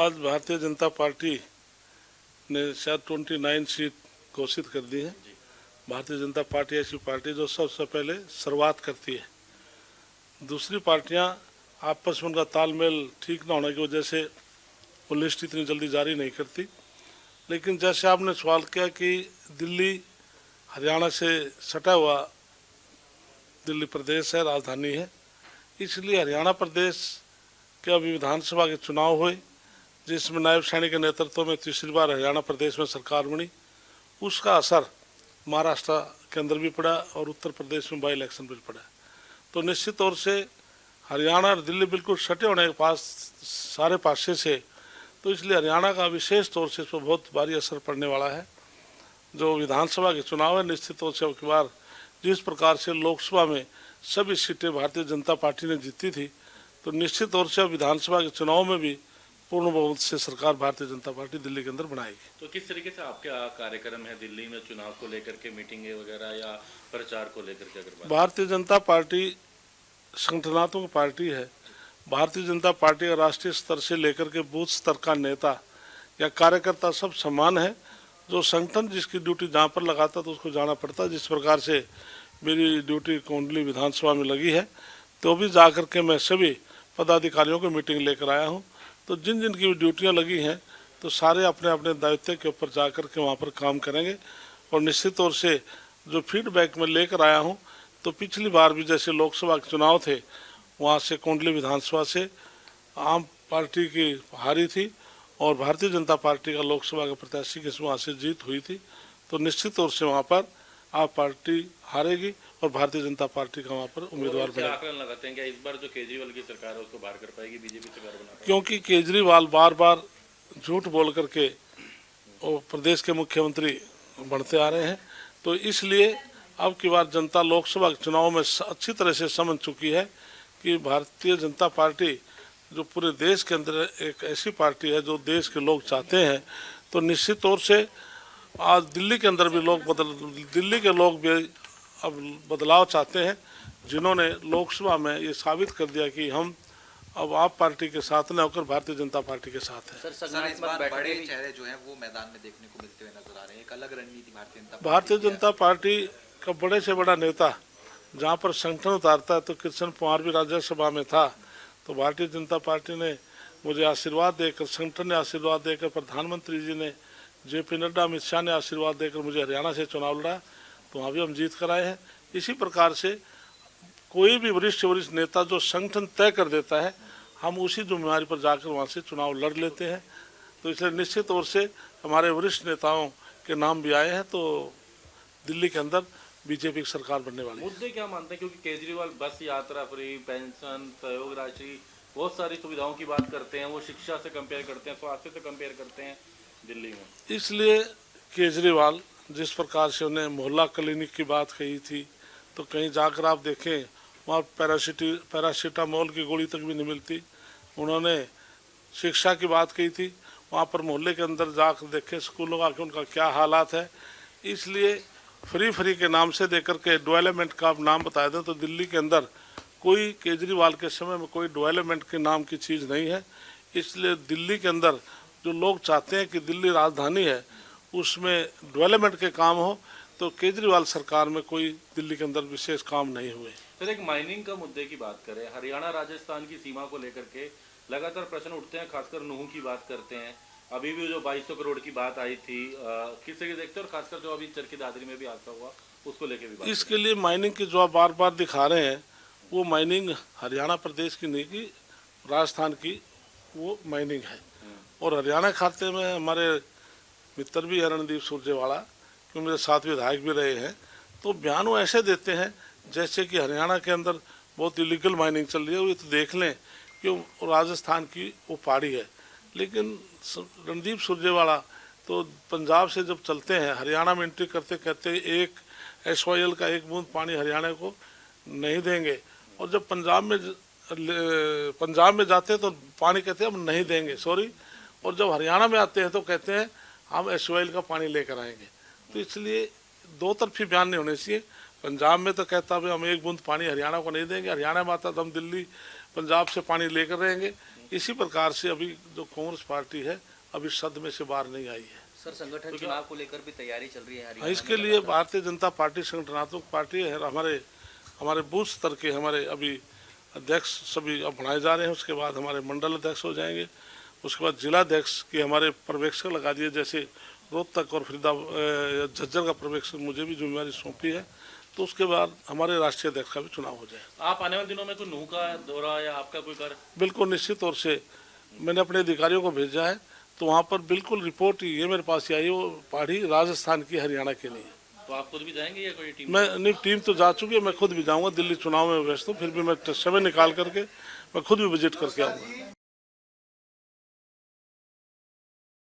आज भारतीय जनता पार्टी ने शायद 29 सीट घोषित कर दी है। भारतीय जनता पार्टी ऐसी पार्टी जो सबसे पहले शुरुआत करती है। दूसरी पार्टियां आपस में उनका तालमेल ठीक न होने की वजह से वो लिस्ट इतनी जल्दी जारी नहीं करती। लेकिन जैसे आपने सवाल किया कि दिल्ली हरियाणा से सटा हुआ दिल्ली प्रदेश है, राजधानी है, इसलिए हरियाणा प्रदेश के अभी विधानसभा के चुनाव हुए जिसमें नायब सैनी के नेतृत्व में तीसरी बार हरियाणा प्रदेश में सरकार बनी। उसका असर महाराष्ट्र के अंदर भी पड़ा और उत्तर प्रदेश में बाई इलेक्शन भी पड़ा। तो निश्चित तौर से हरियाणा और दिल्ली बिल्कुल सटे होने के पास सारे पासे से, तो इसलिए हरियाणा का विशेष तौर से इस पर बहुत भारी असर पड़ने वाला है। जो विधानसभा के चुनाव है, निश्चित तौर से अब की बार जिस प्रकार से लोकसभा में सभी सीटें भारतीय जनता पार्टी ने जीती थी, तो निश्चित तौर से अब विधानसभा के चुनाव में भी पूर्ण बहुमत से सरकार भारतीय जनता पार्टी दिल्ली के अंदर बनाएगी। तो किस तरीके से आपका कार्यक्रम है दिल्ली में चुनाव को लेकर के, मीटिंगें वगैरह या प्रचार को लेकर के? अगर भारतीय जनता पार्टी संगठनात्मक पार्टी है। भारतीय जनता पार्टी का राष्ट्रीय स्तर से लेकर के बूथ स्तर का नेता या कार्यकर्ता सब समान है। जो संगठन जिसकी ड्यूटी जहाँ पर लगाता तो उसको जाना पड़ता। जिस प्रकार से मेरी ड्यूटी कोंडली विधानसभा में लगी है, तो भी जा कर के मैं सभी पदाधिकारियों को मीटिंग लेकर आया हूँ। तो जिन जिन की ड्यूटियाँ लगी हैं, तो सारे अपने अपने दायित्व के ऊपर जा कर के वहाँ पर काम करेंगे। और निश्चित तौर से जो फीडबैक मैं लेकर आया हूँ, तो पिछली बार भी जैसे लोकसभा के चुनाव थे, वहाँ से कोंडली विधानसभा से आम पार्टी की हारी थी और भारतीय जनता पार्टी का लोकसभा का प्रत्याशी की वहाँ से जीत हुई थी। तो निश्चित तौर से वहाँ पर आप पार्टी हारेगी और भारतीय जनता पार्टी का वहाँ पर उम्मीदवार बनेगा। आकलन लगाते हैं कि इस बार जो केजरीवाल की सरकार है उसको बाहर कर पाएगी बीजेपी सरकार बना पाएगी? क्योंकि केजरीवाल बार बार झूठ बोल करके वो प्रदेश के मुख्यमंत्री बनते आ रहे हैं, तो इसलिए अब की बार जनता लोकसभा के चुनाव में अच्छी तरह से समझ चुकी है कि भारतीय जनता पार्टी जो पूरे देश के अंदर एक ऐसी पार्टी है जो देश के लोग चाहते हैं। तो निश्चित तौर से आज दिल्ली के अंदर भी दिल्ली के लोग भी अब बदलाव चाहते हैं, जिन्होंने लोकसभा में ये साबित कर दिया कि हम अब आप पार्टी के साथ न होकर भारतीय जनता पार्टी के साथ है। सर इस बार बड़े चेहरे जो हैं वो मैदान में देखने को मिलते हुए नजर आ रहे हैं। एक अलग रणनीति भारतीय जनता पार्टी का बड़े से बड़ा नेता जहाँ पर संगठन उतारता है, तो कृष्ण कुमार भी राज्यसभा में था, तो भारतीय जनता पार्टी ने मुझे आशीर्वाद देकर, संगठन ने आशीर्वाद देकर, प्रधानमंत्री जी ने, JP नड्डा, अमित शाह ने आशीर्वाद देकर मुझे हरियाणा से चुनाव लड़ा, तो वहाँ भी हम जीत कर आए हैं। इसी प्रकार से कोई भी वरिष्ठ नेता जो संगठन तय कर देता है, हम उसी जिम्मेदारी पर जाकर वहाँ से चुनाव लड़ लेते हैं। तो इसलिए निश्चित तौर से हमारे वरिष्ठ नेताओं के नाम भी आए हैं, तो दिल्ली के अंदर बीजेपी की सरकार बनने वाली है। मुद्दे क्या मानते हैं, क्योंकि केजरीवाल बस यात्रा फ्री, पेंशन, सहयोग राशि, बहुत सारी सुविधाओं की बात करते हैं, वो शिक्षा से कंपेयर करते हैं, स्वास्थ्य से कंपेयर करते हैं दिल्ली में। इसलिए केजरीवाल जिस प्रकार से उन्हें मोहल्ला क्लिनिक की बात कही थी, तो कहीं जाकर आप देखें वहाँ पैरासीटामोल की गोली तक भी नहीं मिलती। उन्होंने शिक्षा की बात कही थी, वहाँ पर मोहल्ले के अंदर जाकर देखें स्कूलों का कि उनका क्या हालात है। इसलिए फ्री के नाम से देकर के डेवलपमेंट का आप नाम बता दें, तो दिल्ली के अंदर कोई केजरीवाल के समय में कोई डेवलपमेंट के नाम की चीज़ नहीं है। इसलिए दिल्ली के अंदर जो लोग चाहते हैं कि दिल्ली राजधानी है, उसमें डेवलपमेंट के काम हो, तो केजरीवाल सरकार में कोई दिल्ली के अंदर विशेष काम नहीं हुए। सर एक माइनिंग का मुद्दे की बात करें, हरियाणा राजस्थान की सीमा को लेकर के लगातार प्रश्न उठते हैं, खासकर नूह की बात करते हैं। अभी भी जो 2200 करोड़ की बात आई थी, किस तरीके देखते हैं, और खासकर जो अभी चरखी दादरी में भी हादसा हुआ उसको लेकर भी बात। इसके लिए माइनिंग की जो आप बार बार दिखा रहे हैं, वो माइनिंग हरियाणा प्रदेश की नहीं की, राजस्थान की वो माइनिंग है। और हरियाणा खाते में हमारे मित्र भी है रणदीप सुरजेवाला, क्योंकि मेरे साथ विधायक भी रहे हैं, तो बयान वो ऐसे देते हैं जैसे कि हरियाणा के अंदर बहुत इलीगल माइनिंग चल रही है। वो तो देख लें कि राजस्थान की वो पहाड़ी है। लेकिन रणदीप सुरजेवाला तो पंजाब से जब चलते हैं, हरियाणा में एंट्री करते कहते हैं एक SYL का एक बूंद पानी हरियाणा को नहीं देंगे, और जब पंजाब में जाते हैं तो पानी कहते हैं हम नहीं देंगे, सॉरी, और जब हरियाणा में आते हैं तो कहते हैं हम SYL का पानी लेकर आएंगे। तो इसलिए दो तरफी बयान नहीं होने चाहिए। पंजाब में तो कहता भी हम एक बूंद पानी हरियाणा को नहीं देंगे, हरियाणा में आता तो हम दिल्ली पंजाब से पानी लेकर रहेंगे। इसी प्रकार से अभी जो कांग्रेस पार्टी है अभी सदमे से बाहर नहीं आई है। सर संगठन चुनाव को लेकर भी तैयारी चल रही है हरियाणा इसके लिए भारतीय जनता पार्टी संगठनात्मक पार्टी है। हमारे बूथ स्तर के हमारे अभी अध्यक्ष सभी अब बनाए जा रहे हैं। उसके बाद हमारे मंडल अध्यक्ष हो जाएंगे। उसके बाद जिला अध्यक्ष के हमारे पर्यवेक्षक लगा दिए, जैसे रोहतक और झज्जर का पर्यवेक्षक मुझे भी जिम्मेवारी सौंपी है। तो उसके बाद हमारे राष्ट्रीय अध्यक्ष का भी चुनाव हो जाए। आप आने वाले दिनों में कोई नूह का दौरा या आपका कोई कार्य? बिल्कुल निश्चित तौर से मैंने अपने अधिकारियों को भेजा है, तो वहाँ पर बिल्कुल रिपोर्ट ये मेरे पास आई, वो पहाड़ी राजस्थान की हरियाणा की नहीं है। तो आप खुद भी जाएंगे या कोई टीम? मैं नहीं, टीम तो जा चुकी है, मैं खुद भी जाऊंगा। दिल्ली चुनाव में व्यस्त हूँ, फिर भी मैं समय निकाल करके मैं खुद भी विजिट करके आऊँगा।